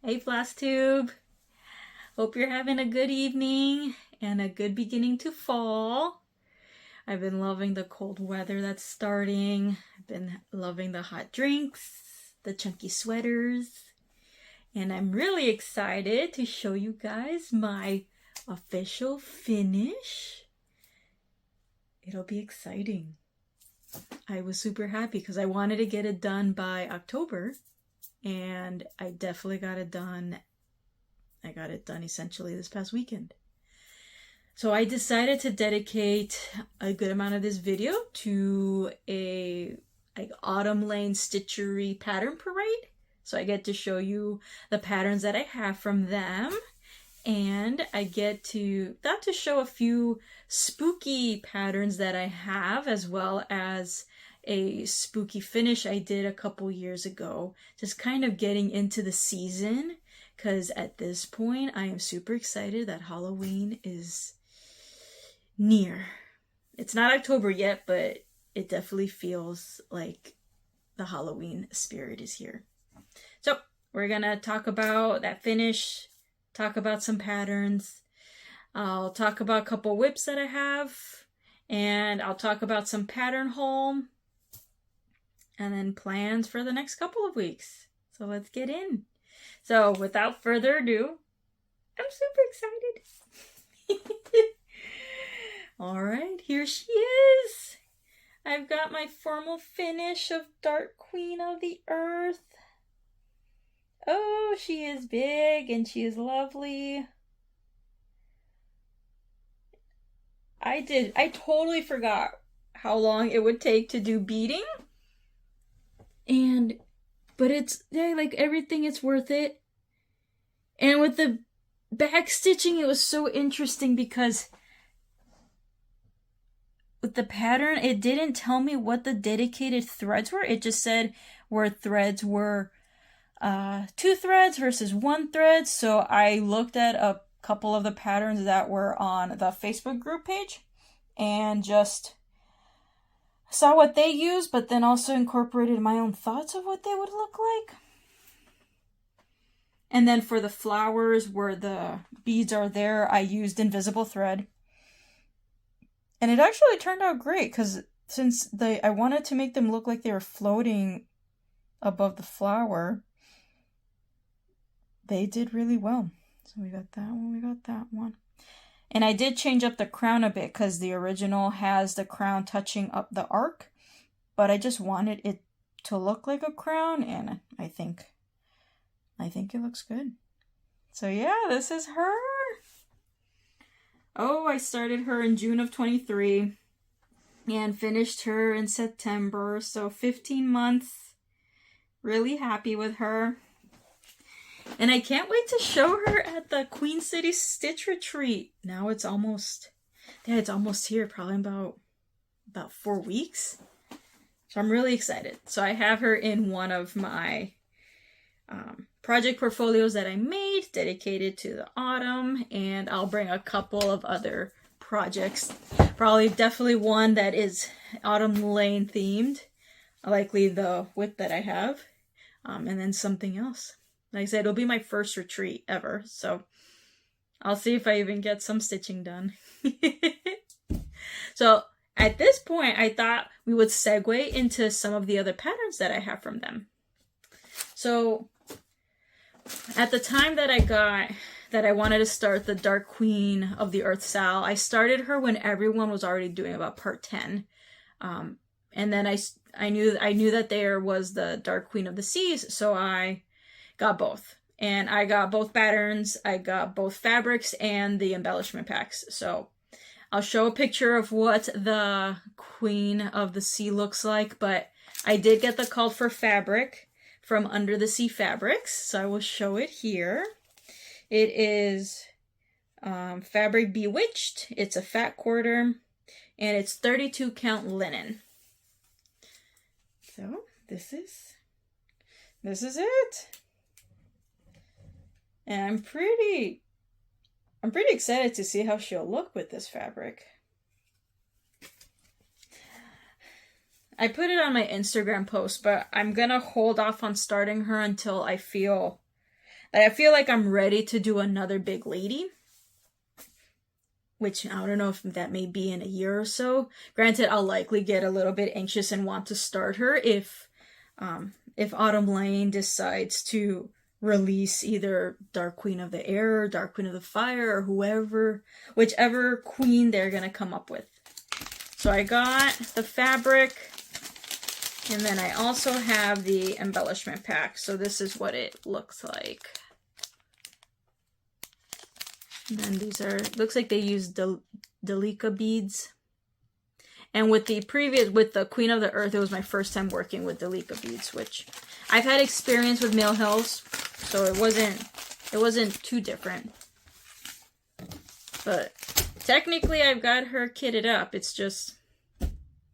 Hey Flosstube! Hope you're having a good evening and a good beginning to fall. I've been loving the cold weather that's starting. I've been loving the hot drinks, the chunky sweaters, and I'm really excited to show you guys my official finish. It'll be exciting. I was super happy because I wanted to get it done by October. And I definitely got it done. I got it done essentially this past weekend. So I decided to dedicate a good amount of this video to a Autumn Lane Stitchery pattern parade. So I get to show you the patterns that I have from them. And I got to show a few spooky patterns that I have, as well as a spooky finish I did a couple years ago, just kind of getting into the season, because at this point I am super excited that Halloween is near. It's not October yet, but it definitely feels like the Halloween spirit is here. So we're gonna talk about that finish, talk about some patterns, I'll talk about a couple whips that I have, and I'll talk about some pattern haul, and then plans for the next couple of weeks. So let's get in. So without further ado, I'm super excited. All right, here she is. I've got my formal finish of Dark Queen of the Earth. Oh, she is big and she is lovely. I totally forgot how long it would take to do beading. But it's, yeah, like everything, it's worth it. And with the back stitching, it was so interesting because with the pattern, it didn't tell me what the dedicated threads were. It just said where threads were 2 threads versus 1 thread. So I looked at a couple of the patterns that were on the Facebook group page and just saw what they used, but then also incorporated my own thoughts of what they would look like. And then for the flowers where the beads are there, I used invisible thread. And it actually turned out great because since I wanted to make them look like they were floating above the flower, they did really well. So we got that one, we got that one. And I did change up the crown a bit because the original has the crown touching up the arc, but I just wanted it to look like a crown, and I think it looks good. So yeah, this is her. Oh, I started her in June of 23 and finished her in September, so 15 months. Really happy with her. And I can't wait to show her at the Queen City Stitch Retreat. Now it's almost here, probably about 4 weeks. So I'm really excited. So I have her in one of my project portfolios that I made dedicated to the autumn, and I'll bring a couple of other projects. Definitely one that is Autumn Lane themed, likely the whip that I have, and then something else. Like I said, it'll be my first retreat ever, so I'll see if I even get some stitching done. So at this point, I thought we would segue into some of the other patterns that I have from them. So at the time that I wanted to start the Dark Queen of the Earth Sal, I started her when everyone was already doing about part 10. And then I knew that there was the Dark Queen of the Seas, so I got both. And I got both patterns, I got both fabrics and the embellishment packs. So I'll show a picture of what the Queen of the Sea looks like, but I did get the called for fabric from Under the Sea Fabrics, so I will show it here. It is fabric Bewitched, it's a fat quarter, and it's 32 count linen. So this is it. And I'm pretty excited to see how she'll look with this fabric. I put it on my Instagram post, but I'm gonna hold off on starting her until I feel I feel like I'm ready to do another big lady, which I don't know if that may be in a year or so. Granted, I'll likely get a little bit anxious and want to start her if Autumn Lane decides to release either Dark Queen of the Air or Dark Queen of the Fire or whichever queen they're gonna come up with. So I got the fabric, and then I also have the embellishment pack. So this is what it looks like. And then these are, looks like they used Delica beads. And with the Queen of the Earth, it was my first time working with Delica beads, which I've had experience with male hells, so it wasn't too different. But technically I've got her kitted up. It's just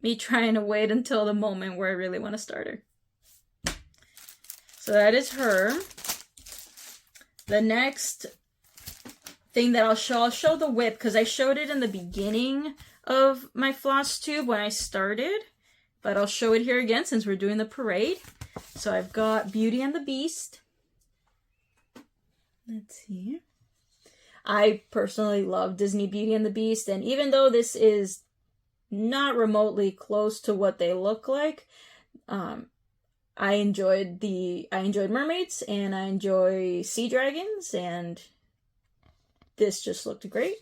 me trying to wait until the moment where I really want to start her. So that is her. The next thing that I'll show the whip, because I showed it in the beginning of my Flosstube when I started, but I'll show it here again since we're doing the parade. So I've got Beauty and the Beast. Let's see. I personally love Disney Beauty and the Beast, and even though this is not remotely close to what they look like, I enjoyed mermaids, and I enjoy sea dragons, and this just looked great.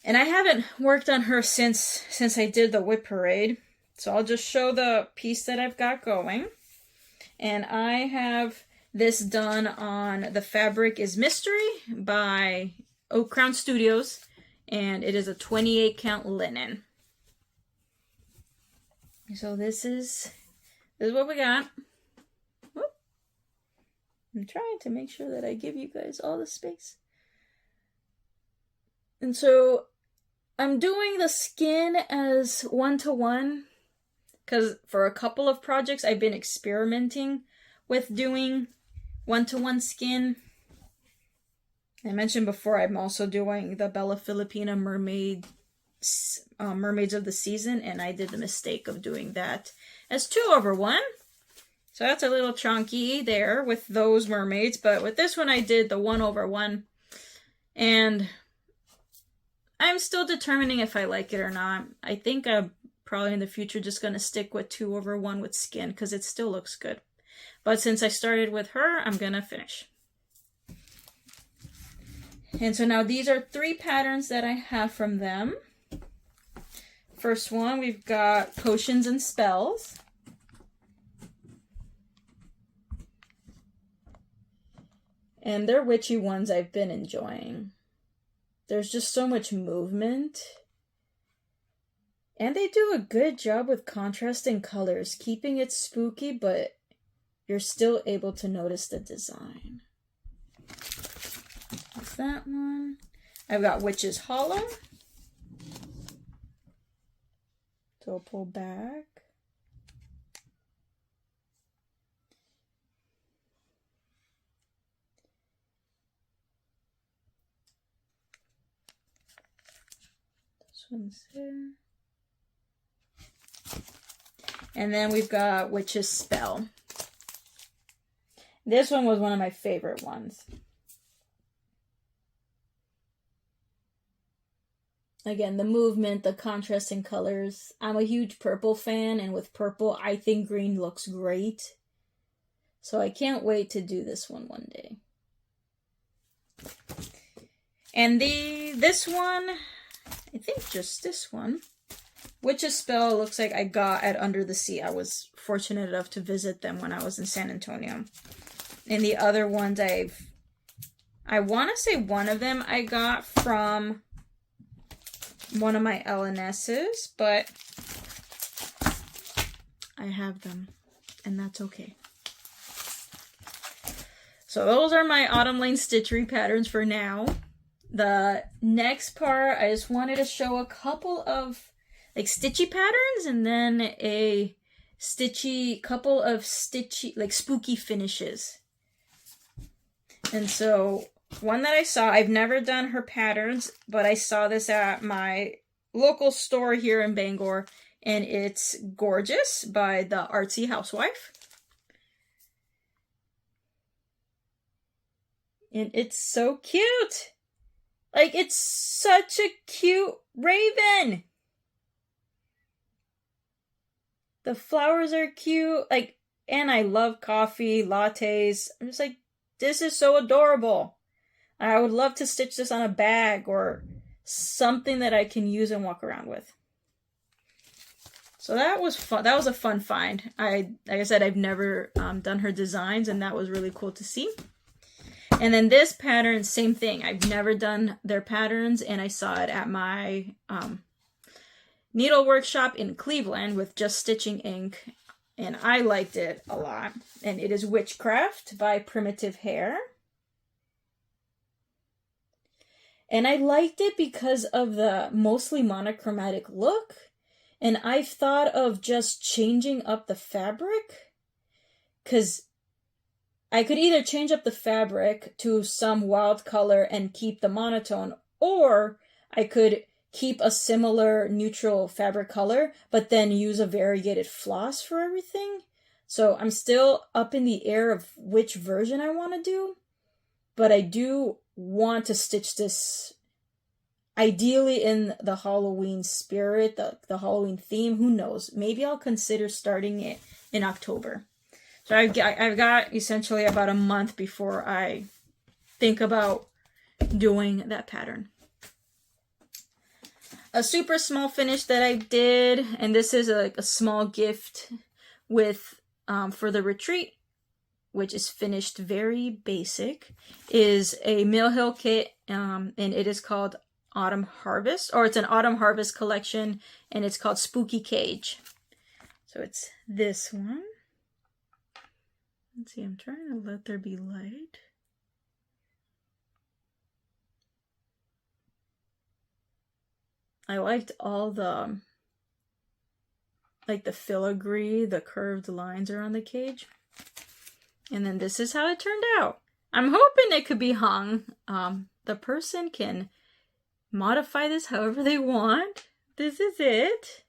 And I haven't worked on her since I did the whip parade. So I'll just show the piece that I've got going. And I have this done on The Fabric is Mystery by Oak Crown Studios. And it is a 28 count linen. So this is what we got. Whoop. I'm trying to make sure that I give you guys all the space. And so I'm doing the skin as 1-to-1 because for a couple of projects I've been experimenting with doing 1-to-1 skin. I mentioned before I'm also doing the Bella Filipina Mermaids of the Season, and I did the mistake of doing that as 2/1. So that's a little chunky there with those mermaids, but with this one I did the 1/1, and I'm still determining if I like it or not. I think I'm probably in the future just going to stick with 2/1 with skin because it still looks good. But since I started with her, I'm going to finish. And so now these are 3 patterns that I have from them. First one, we've got Potions and Spells. And they're witchy ones I've been enjoying. There's just so much movement. And they do a good job with contrasting colors, keeping it spooky, but you're still able to notice the design. That's that one. I've got Witch's Hollow. So I'll pull back. This one's there. And then we've got Witch's Spell. This one was one of my favorite ones. Again, the movement, the contrasting colors. I'm a huge purple fan, and with purple, I think green looks great. So I can't wait to do this one day. And this one, I think just this one, Witch's Spell, looks like I got at Under the Sea. I was fortunate enough to visit them when I was in San Antonio. And the other ones I want to say one of them I got from one of my LNSs, but I have them, and that's okay. So those are my Autumn Lane Stitchery patterns for now. The next part, I just wanted to show a couple of like stitchy patterns, and then a couple of stitchy, like spooky finishes. And so one that I saw, I've never done her patterns, but I saw this at my local store here in Bangor, and it's Gorgeous by the Artsy Housewife. And it's so cute. Like, it's such a cute raven. The flowers are cute. Like, and I love coffee, lattes. I'm just like, this is so adorable. I would love to stitch this on a bag or something that I can use and walk around with. So that was fun. That was a fun find. Like I said, I've never done her designs, and that was really cool to see. And then this pattern, same thing. I've never done their patterns, and I saw it at my needle workshop in Cleveland with Just Stitching Ink, and I liked it a lot. And it is Witchcraft by Primitive Hair. And I liked it because of the mostly monochromatic look. And I've thought of just changing up the fabric, because I could either change up the fabric to some wild color and keep the monotone, or I could keep a similar neutral fabric color, but then use a variegated floss for everything. So I'm still up in the air of which version I want to do, but I do want to stitch this ideally in the Halloween spirit, the Halloween theme. Who knows? Maybe I'll consider starting it in October. So I've got essentially about a month before I think about doing that pattern. A super small finish that I did, and this is like a small gift with for the retreat, which is finished very basic, is a Mill Hill kit, and it is called Autumn Harvest, or it's an Autumn Harvest collection, and it's called Spooky Cage. So it's this one. Let's see, I'm trying to let there be light. I liked all the, like the filigree, the curved lines around the cage. And then this is how it turned out. I'm hoping it could be hung. The person can modify this however they want. This is it.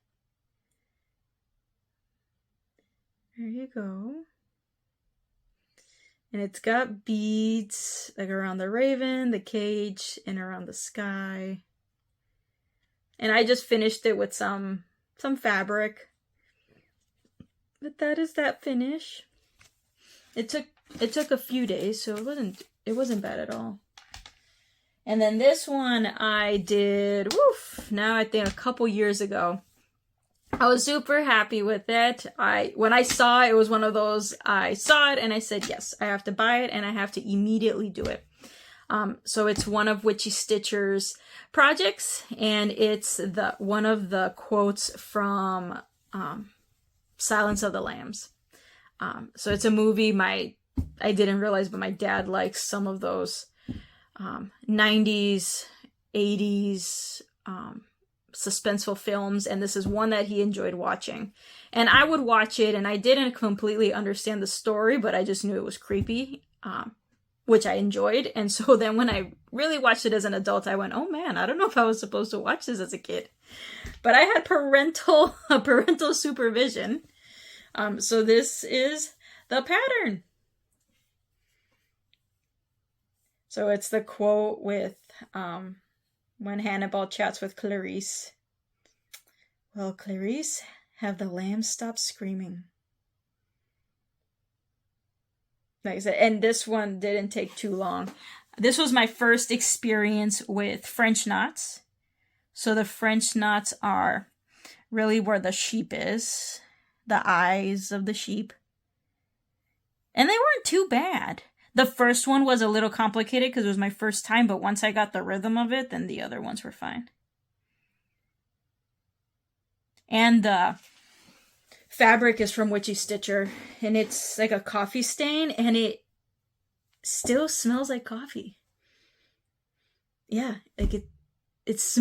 There you go. And it's got beads like around the raven, the cage, and around the sky. And I just finished it with some fabric. But that is that finish. It took a few days, so it wasn't bad at all. And then this one I did, now I think a couple years ago. I was super happy with it. When I saw it, it was one of those, I saw it and I said, yes, I have to buy it and I have to immediately do it. So it's one of Witchy Stitcher's projects, and it's one of the quotes from Silence of the Lambs. So it's a movie I didn't realize, but my dad likes some of those 90s, 80s suspenseful films, and this is one that he enjoyed watching. And I would watch it, and I didn't completely understand the story, but I just knew it was creepy, which I enjoyed. And so then when I really watched it as an adult, I went, oh man, I don't know if I was supposed to watch this as a kid. But I had parental supervision. So this is the pattern. So it's the quote with when Hannibal chats with Clarice. Well, Clarice, have the lambs stopped screaming? Like I said, and this one didn't take too long. This was my first experience with French knots. So the French knots are really where the sheep is, the eyes of the sheep. And they weren't too bad. The first one was a little complicated because it was my first time, but once I got the rhythm of it, then the other ones were fine. And the fabric is from Witchy Stitcher, and it's like a coffee stain, and it still smells like coffee. Yeah, like it's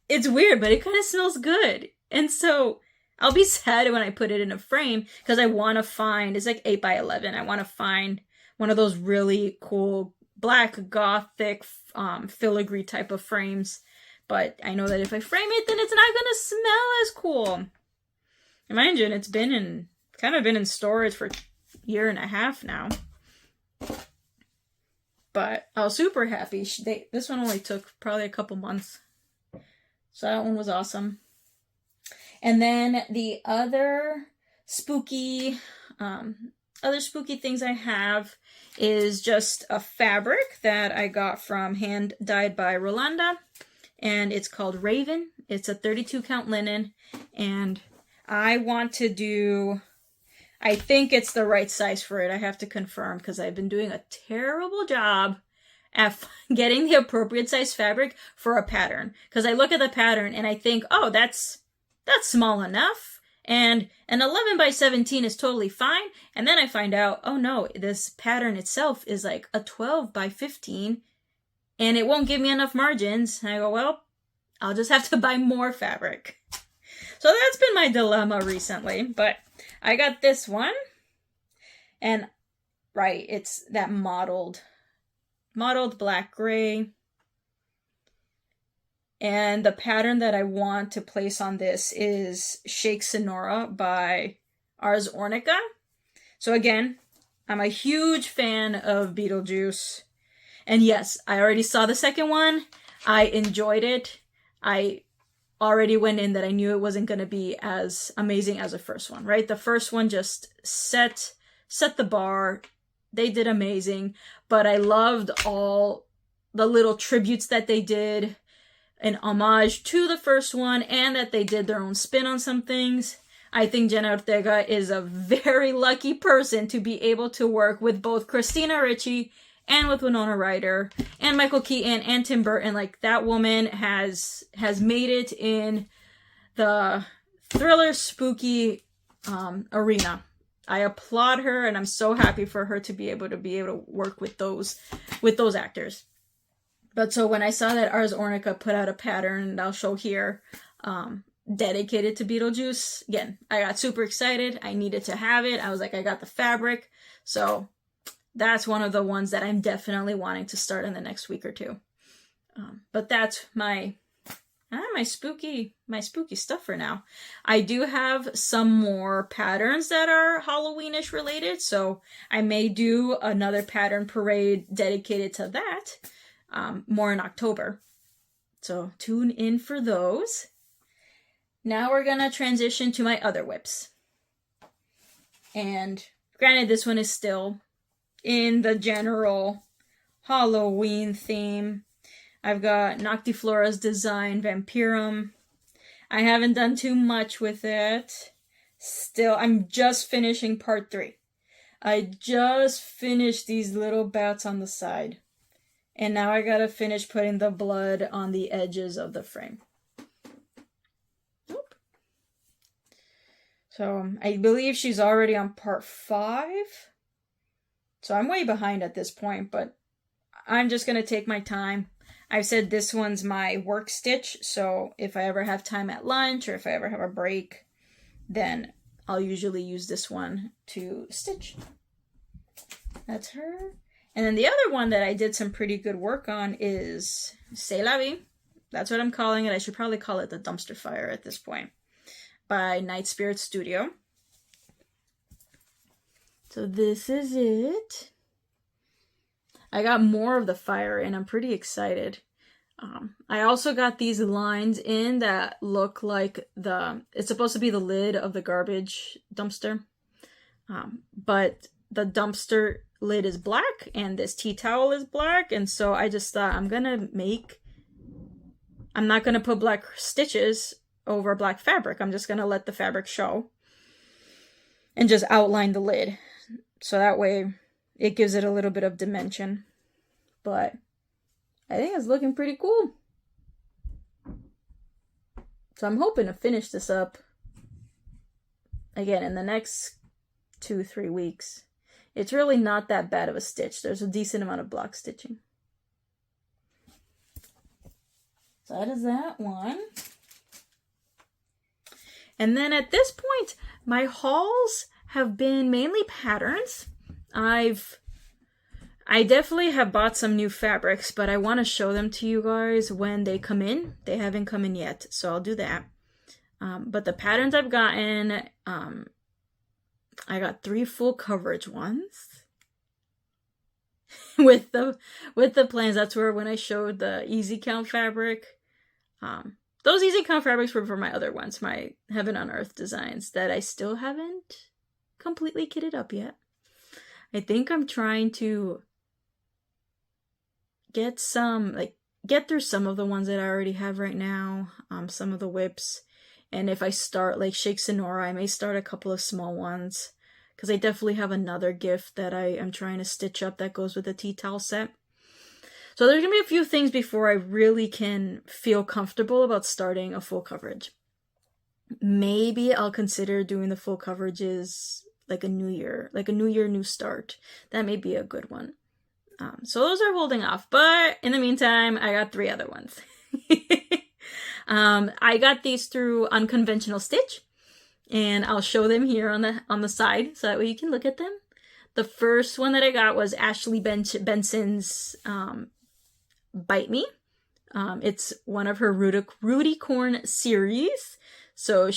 weird, but it kind of smells good. And so I'll be sad when I put it in a frame because I want to find, it's like 8x11. I want to find one of those really cool black gothic filigree type of frames. But I know that if I frame it, then it's not going to smell as cool. And mind you, it's been in storage for a year and a half now. but I was super happy. This one only took probably a couple months. So that one was awesome. And then the other spooky things I have is just a fabric that I got from Hand Dyed by Rolanda, and it's called Raven. It's a 32 count linen, and I want to do, I think it's the right size for it. I have to confirm because I've been doing a terrible job at getting the appropriate size fabric for a pattern. Because I look at the pattern and I think, oh, that's small enough. And an 11 by 17 is totally fine. And then I find out, oh no, this pattern itself is like a 12 by 15 and it won't give me enough margins. And I go, well, I'll just have to buy more fabric. So that's been my dilemma recently, but I got this one, and right, it's that mottled black gray. And the pattern that I want to place on this is Shake Sonora by Ars Ornika. So again, I'm a huge fan of Beetlejuice. And yes, I already saw the second one. I enjoyed it. I already went in that I knew it wasn't going to be as amazing as the first one, right? The first one just set the bar. They did amazing, but I loved all the little tributes that they did, an homage to the first one, and that they did their own spin on some things. I think Jenna Ortega is a very lucky person to be able to work with both Christina Ricci and with Winona Ryder and Michael Keaton and Tim Burton. Like, that woman has made it in the thriller spooky arena. I applaud her, and I'm so happy for her to be able to work with those actors. But so when I saw that Ars Ornika put out a pattern, and I'll show here, dedicated to Beetlejuice, again, I got super excited. I needed to have it. I was like, I got the fabric. So that's one of the ones that I'm definitely wanting to start in the next week or two. But that's my spooky stuff for now. I do have some more patterns that are Halloweenish related, so I may do another pattern parade dedicated to that, more in October. So tune in for those. Now we're gonna transition to my other whips. And granted, this one is still in the general Halloween theme. I've got Noctiflora Designs Vampirum. I haven't done too much with it. Still, I'm just finishing part 3. I just finished these little bats on the side. And now I gotta finish putting the blood on the edges of the frame. Oop. So I believe she's already on part 5. So I'm way behind at this point, but I'm just gonna take my time. I've said this one's my work stitch, so if I ever have time at lunch or if I ever have a break, then I'll usually use this one to stitch. That's her. And then the other one that I did some pretty good work on is C'est la Vie. That's what I'm calling it. I should probably call it the Dumpster Fire at this point, by Night Spirit Studio. So this is it. I got more of the fire and I'm pretty excited. I also got these lines in that look like it's supposed to be the lid of the garbage dumpster. But the dumpster lid is black and this tea towel is black. And so I just thought I'm not going to put black stitches over black fabric. I'm just going to let the fabric show and just outline the lid. So that way it gives it a little bit of dimension. But I think it's looking pretty cool. So I'm hoping to finish this up again in the next 2-3 weeks. It's really not that bad of a stitch. There's a decent amount of block stitching. So that is that one. And then at this point, my hauls have been mainly patterns. I definitely have bought some new fabrics, but I want to show them to you guys when they come in. They haven't come in yet, so I'll do that. But the patterns I've gotten, I got 3 full coverage ones. with the plans. That's where when I showed the easy count fabric, those easy count fabrics were for my other ones, my Heaven on Earth designs that I still haven't completely kitted up yet. I think I'm trying to get through some of the ones that I already have right now, some of the whips. And if I start like Shake Sonora, I may start a couple of small ones, because I definitely have another gift that I am trying to stitch up that goes with the tea towel set. So there's going to be a few things before I really can feel comfortable about starting a full coverage. Maybe I'll consider doing the full coverages like a new year, new start. That may be a good one. So those are holding off. But in the meantime, I got 3 other ones. I got these through Unconventional Stitch, and I'll show them here on the side so that way you can look at them. The first one that I got was Ashley Benson's Bite Me. It's one of her Rudy Corn series. So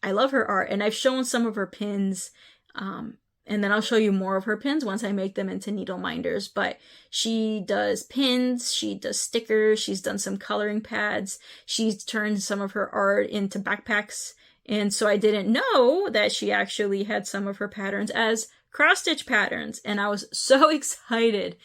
I love her art, and I've shown some of her pins, and then I'll show you more of her pins once I make them into needle minders. But she does pins, she does stickers, she's done some coloring pads, she's turned some of her art into backpacks. And so I didn't know that she actually had some of her patterns as cross-stitch patterns, and I was so excited.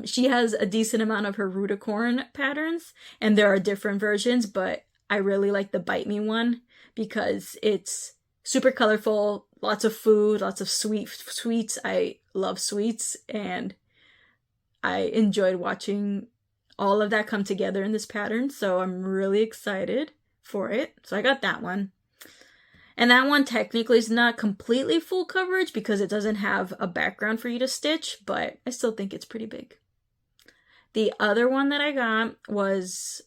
She has a decent amount of her Ruticorn patterns, and there are different versions, but I really like the Bite Me one because it's super colorful, lots of food, lots of sweets. I love sweets, and I enjoyed watching all of that come together in this pattern, so I'm really excited for it. So I got that one. And that one technically is not completely full coverage because it doesn't have a background for you to stitch, but I still think it's pretty big. The other one that I got was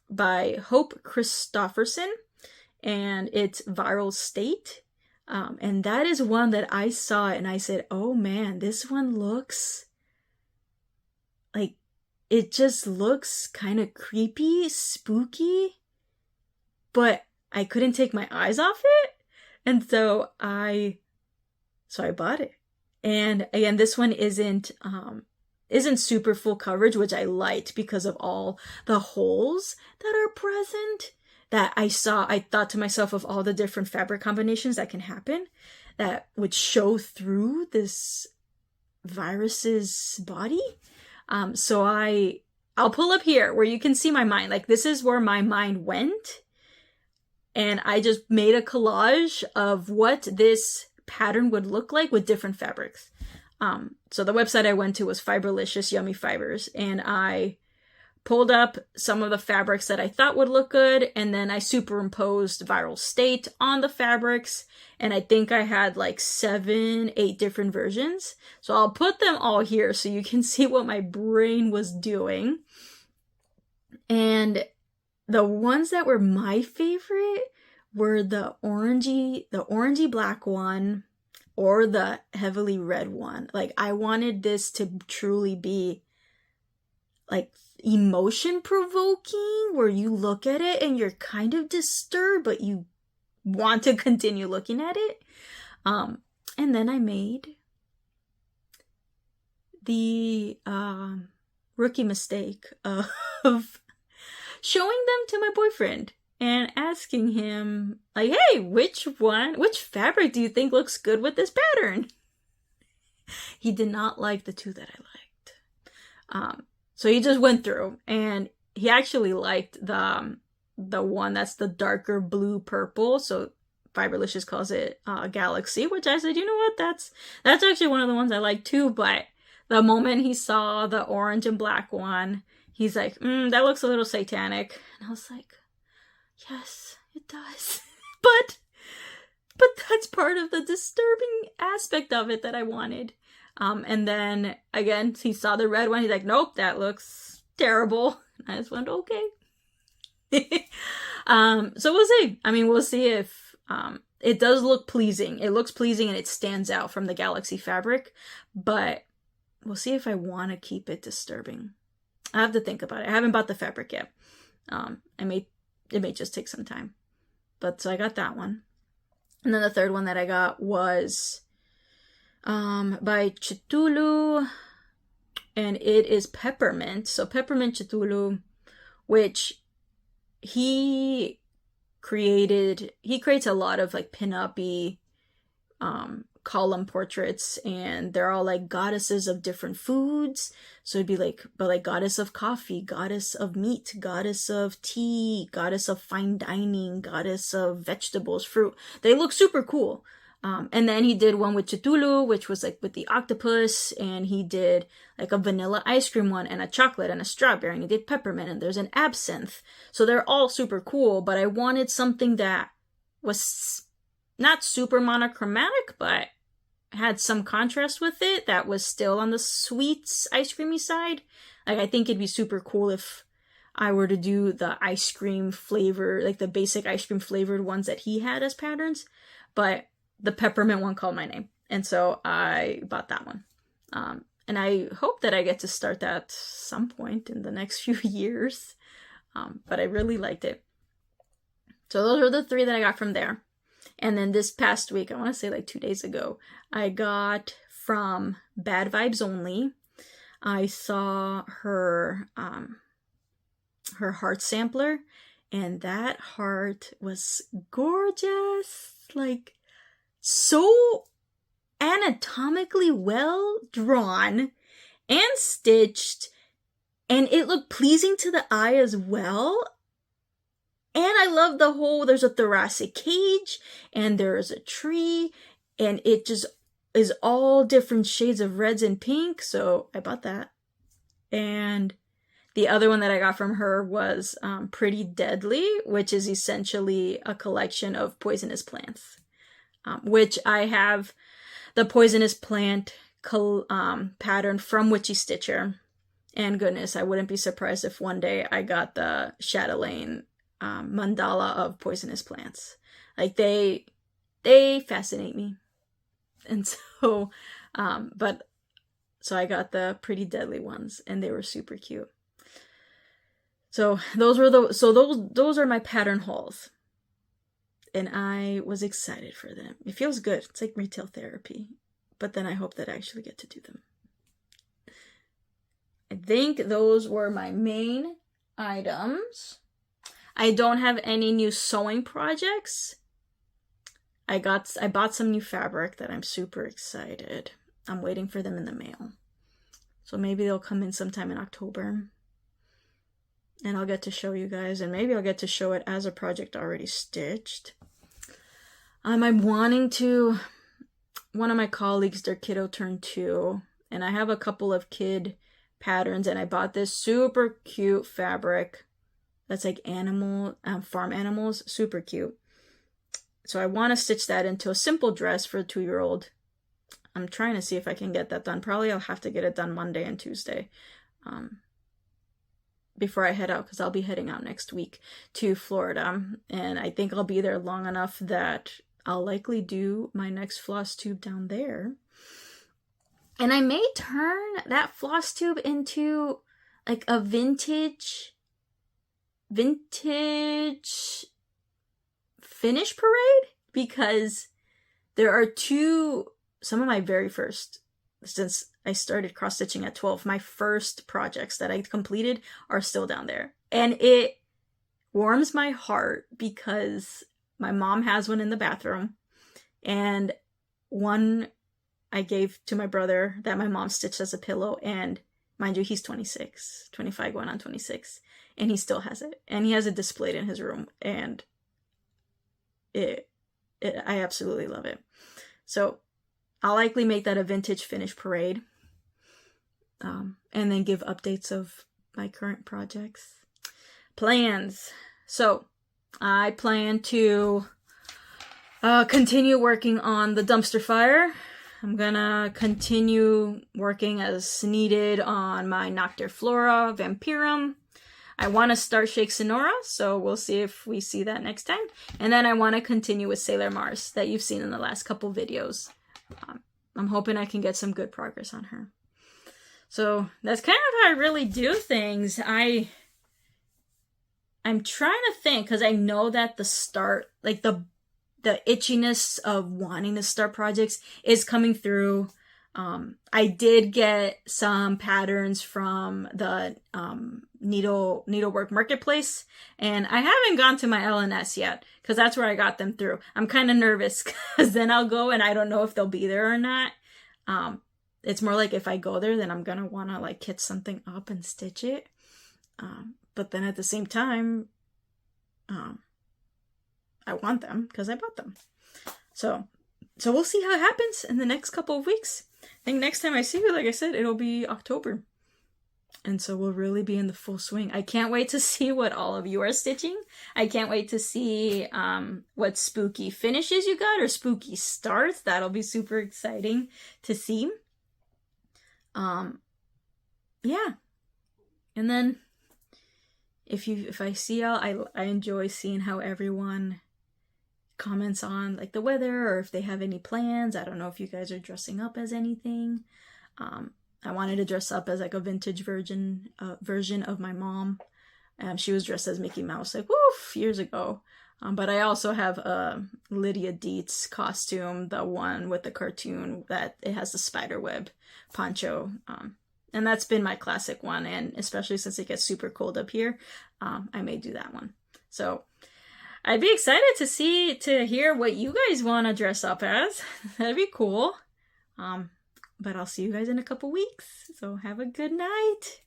by Hope Christofferson, and it's Viral State. And that is one that I saw and I said, oh man, this one looks like, it just looks kind of creepy, spooky, but I couldn't take my eyes off it. And so I bought it. And again, this one isn't super full coverage, which I liked because of all the holes that are present that I saw. I thought to myself of all the different fabric combinations that can happen that would show through this virus's body. So I'll pull up here where you can see my mind. Like, this is where my mind went. And I just made a collage of what this pattern would look like with different fabrics. So the website I went to was Fiberlicious Yummy Fibers, and I pulled up some of the fabrics that I thought would look good, and then I superimposed Viral State on the fabrics, and I think I had like 7-8 different versions. So I'll put them all here so you can see what my brain was doing. And the ones that were my favorite were the orangey black one or the heavily red one. Like, I wanted this to truly be like emotion provoking, where you look at it and you're kind of disturbed, but you want to continue looking at it. And then I made the rookie mistake of showing them to my boyfriend and asking him, like, hey, which fabric do you think looks good with this pattern? He did not like the 2 that I liked. So he just went through, and he actually liked the one that's the darker blue purple. So Fiberlicious calls it Galaxy, which I said, you know what, that's actually one of the ones I like too. But the moment he saw the orange and black one, he's like, that looks a little satanic. And I was like, yes, it does. but that's part of the disturbing aspect of it that I wanted. And then again, he saw the red one. He's like, nope, that looks terrible. And I just went, okay. So we'll see. I mean, we'll see if it does look pleasing. It looks pleasing and it stands out from the Galaxy fabric. But we'll see if I want to keep it disturbing. I have to think about it. I haven't bought the fabric yet. It may just take some time. But so I got that one. And then the third one that I got was by Chitulu, and it is Peppermint. So Peppermint Chitulu, which he creates a lot of like pin-up-y column portraits, and they're all like goddesses of different foods. So it'd be like, but like goddess of coffee, goddess of meat, goddess of tea, goddess of fine dining, goddess of vegetables, fruit. They look super cool. And then he did one with Chitulu, which was like with the octopus, and he did like a vanilla ice cream one, and a chocolate, and a strawberry, and he did peppermint, and there's an absinthe. So they're all super cool, but I wanted something that was not super monochromatic, but had some contrast with it that was still on the sweets ice creamy side. Like, I think it'd be super cool if I were to do the ice cream flavor, like the basic ice cream flavored ones that he had as patterns, but the peppermint one called my name, and so I bought that one. And I hope that I get to start that some point in the next few years, but I really liked it. So those are the 3 that I got from there. And then this past week, I want to say like 2 days ago, I got from Bad Vibes Only. I saw her heart sampler, and that heart was gorgeous. Like, so anatomically well drawn and stitched, and it looked pleasing to the eye as well. And I love the whole, there's a thoracic cage, and there's a tree, and it just is all different shades of reds and pink, so I bought that. And the other one that I got from her was Pretty Deadly, which is essentially a collection of poisonous plants, which I have the poisonous plant pattern from Witchy Stitcher. And goodness, I wouldn't be surprised if one day I got the Chatelaine mandala of poisonous plants. Like, they fascinate me. And so so I got the Pretty Deadly ones, and they were super cute. So those are my pattern hauls, and I was excited for them. It feels good. It's like retail therapy, but then I hope that I actually get to do them. I think those were my main items. I don't have any new sewing projects. I bought some new fabric that I'm super excited. I'm waiting for them in the mail. So maybe they'll come in sometime in October. And I'll get to show you guys, and maybe I'll get to show it as a project already stitched. I'm wanting to, one of my colleagues, their kiddo turned 2, and I have a couple of kid patterns, and I bought this super cute fabric that's like farm animals, super cute. So I want to stitch that into a simple dress for a 2-year-old. I'm trying to see if I can get that done. Probably I'll have to get it done Monday and Tuesday before I head out, because I'll be heading out next week to Florida. And I think I'll be there long enough that I'll likely do my next Flosstube down there. And I may turn that Flosstube into like a vintage finish parade, because there are some of my very first, since I started cross stitching at 12, my first projects that I completed are still down there. And it warms my heart because my mom has one in the bathroom, and one I gave to my brother that my mom stitched as a pillow, and mind you, he's 25 going on 26, and he still has it, and he has it displayed in his room, and I absolutely love it. So I'll likely make that a vintage finish parade, and then give updates of my current projects. Plans. So I plan to continue working on the dumpster fire. I'm gonna continue working as needed on my Noctiflora Vampirum. I want to start Shake Sonora, so we'll see if we see that next time. And then I want to continue with Sailor Mars that you've seen in the last couple videos. I'm hoping I can get some good progress on her. So that's kind of how I really do things. I'm trying to think, because I know that the start, like the the itchiness of wanting to start projects is coming through. I did get some patterns from the needlework marketplace, and I haven't gone to my LNS yet because that's where I got them through. I'm kind of nervous because then I'll go and I don't know if they'll be there or not. It's more like if I go there, then I'm gonna want to like kit something up and stitch it. But then at the same time, I want them because I bought them. So we'll see how it happens in the next couple of weeks. I think next time I see you, like I said, it'll be October. And so we'll really be in the full swing. I can't wait to see what all of you are stitching. I can't wait to see what spooky finishes you got or spooky starts. That'll be super exciting to see. Yeah. And then if I see y'all, I enjoy seeing how everyone comments on like the weather or if they have any plans. I don't know if you guys are dressing up as anything. I wanted to dress up as like a vintage version of my mom. She was dressed as Mickey Mouse like years ago. But I also have Lydia Dietz costume, the one with the cartoon that it has the spider web poncho. And that's been my classic one, and especially since it gets super cold up here, I may do that one. So I'd be excited to hear what you guys want to dress up as. That'd be cool. But I'll see you guys in a couple weeks. So have a good night.